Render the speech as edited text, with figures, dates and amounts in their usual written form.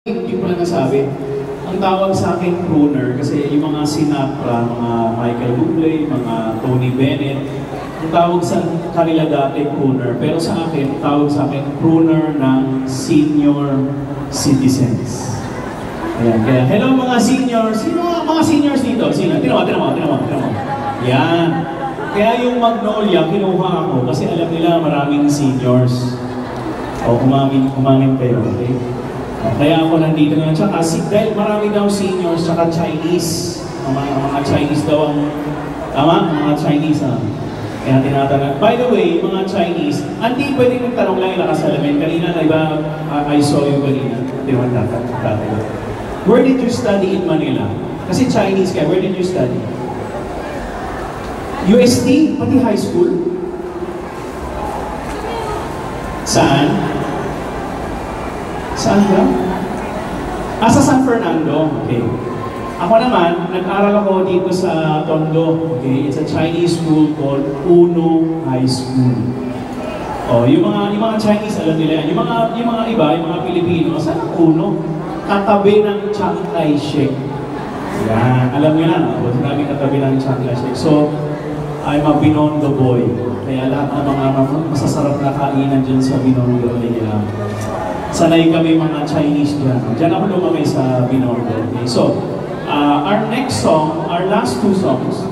Hindi ko lang nasabi, ang tawag sa akin crooner kasi yung mga Sinatra, mga Michael Bublé, mga Tony Bennett, ang tawag sa kanila dati crooner. Pero sa akin, tawag sa akin crooner ng senior citizens. Ayan, kaya hello mga seniors. Sino mga seniors dito? Sino? Tinawa. Yan. Kaya yung Magnolia, kinuha ako kasi alam nila maraming seniors. O, umamin kayo, okay? Kaya ako nandito ngayon. Tsaka dahil marami daw seniors, tsaka Chinese. Mga Chinese daw ang... Tama? Mga Chinese, ha? Kaya tinatanong. By the way, mga Chinese, hindi pwede magtanong lang yung nakasalamin. Kanina, diba, I saw you kanina. Di ba, dati. Where did you study in Manila? Kasi Chinese kaya, where did you study? UST? Pati high school? Saan? Saan ka? Sa San Fernando. Okay. Ako naman, nag-aral ako dito sa Tondo. Okay? It's a Chinese school called Uno High School. Oh, yung mga Chinese, alam nila yan. Yung mga iba, yung mga Pilipino, saan ang Uno? Katabi ng Chiang Kai-shek. Yan. Alam nyo na, huwag namin katabi ng Chiang Kai-shek. So, I'm a Binondo boy. Kaya lahat ng mga masasarap na kainan dyan sa Binondo. Sanay kami mga Chinese dyan. Dyan ako lumamay sa Binondo. Okay? So, our next song, our last two songs,